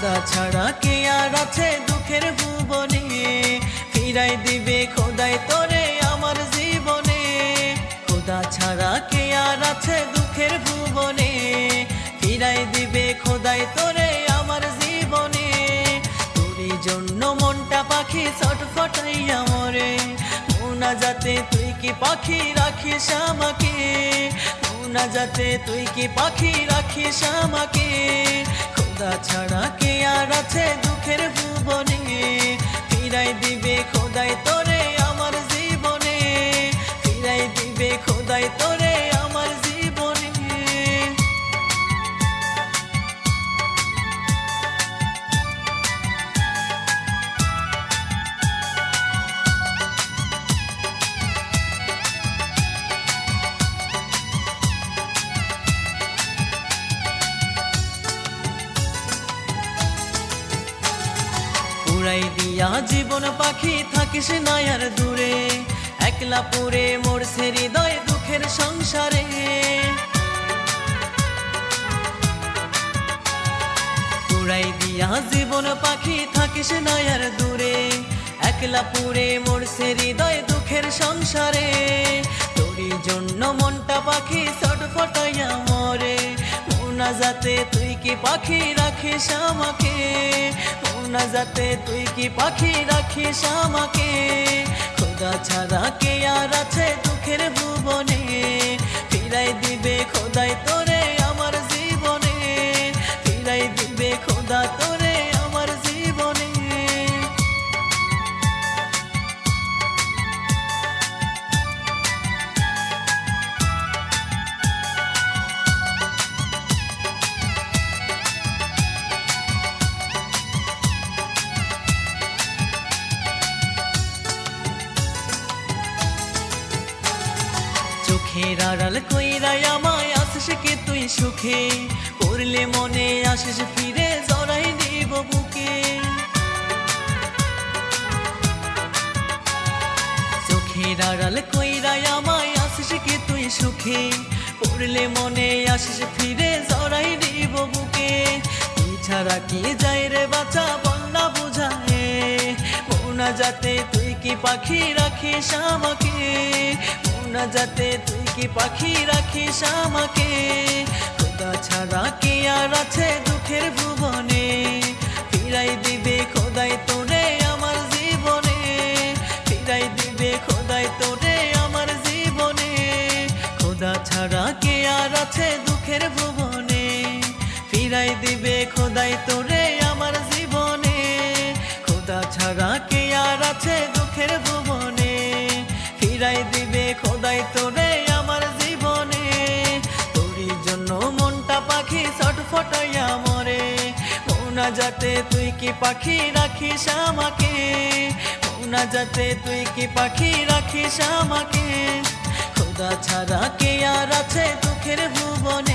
খোদা ছাড়া কে আর আছে দুঃখের ভুবনে, ফিরাই দিবে খোদাই তোরে আমার জীবনে। খোদা ছাড়া কে আর আছে দুঃখের ভুবনে, ফিরাই দিবে খোদাই তোরে আমার জীবনে। তোরই জন্য মনটা পাখি ছটফটাইয়া মরে, মোনাজাতে তুই কি পাখি রাখিস আমাকে, মোনাজাতে তুই কি পাখি রাখিস আমাকে। খোদা ছাড়া কে আর আছে দুঃখের ভুবনে, ফিরাই দিবে খোদাই তোরে আমার জীবনে, ফিরাই দিবে খোদাই তোরে আমার জীবনে। উড়াই দিয়া জীবন পাখি থাকিস না আর দূরে, একলা পুরে মরছে হৃদয় দুঃখের সংসারে। উড়াই দিয়া জীবন পাখি থাকিস না আর দূরে, একলা পুরে মরছে হৃদয় দুঃখের সংসারে। তোরই জন্য মনটা পাখি ছটফটাইয়া মরে, মোনাজাতে তুই কি পাখি রাখিস আমাকে, মোনাজাতে তুই কি পাখি রাখিস আমাকে। খোদা ছাড়া কে আর আছে দুঃখের ভুবনে, ফিরাই দিবে খোদাই তোরে আমার জীবনে, ফিরাই দিবে খোদা তোরে আমার জীবনে। চোখের আড়াল কইরাই আমায় আসিস কে তুই সুখে, পড়লে মনে আসিস ফিরে জড়াই দিব বুকে। চোখের আড়াল কইরাই আমায় আসিস কে তুই সুখে, পড়লে মনে আসিস ফিরে জড়াই দিব বুকে। তুই ছাড়া কি যায় রে বাঁচা বল না বুঝায়, মোনাজাতে তুই কি পাখি রাখিস আমাকে, মোনাজাতে তুই কি পাখি রাখিস আমাকে। খোদা ছাড়া কে আর আছে দুঃখের ভুবনে, ফিরাই দিবে খোদাই তোরে আমার জীবনে, ফিরাই দিবে খোদাই তোরে আমার জীবনে। খোদা ছাড়া কে আর আছে দুঃখের ভুবনে, ফিরাই দিবে খোদাই তোরে আমার জীবনে। খোদা ছাড়া কে আর আছে দুঃখের ভুবনে, ফিরাই দিবে খোদাই তোরে আমার জীবনে। তোরই জন্য মনটা পাখি ছটফটাইয়া মরে, মোনাজাতে তুই কি পাখি রাখিস আমাকে, মোনাজাতে তুই কি পাখি রাখিস আমাকে। খোদা ছাড়া কে আর আছে দুঃখের ভুবনে,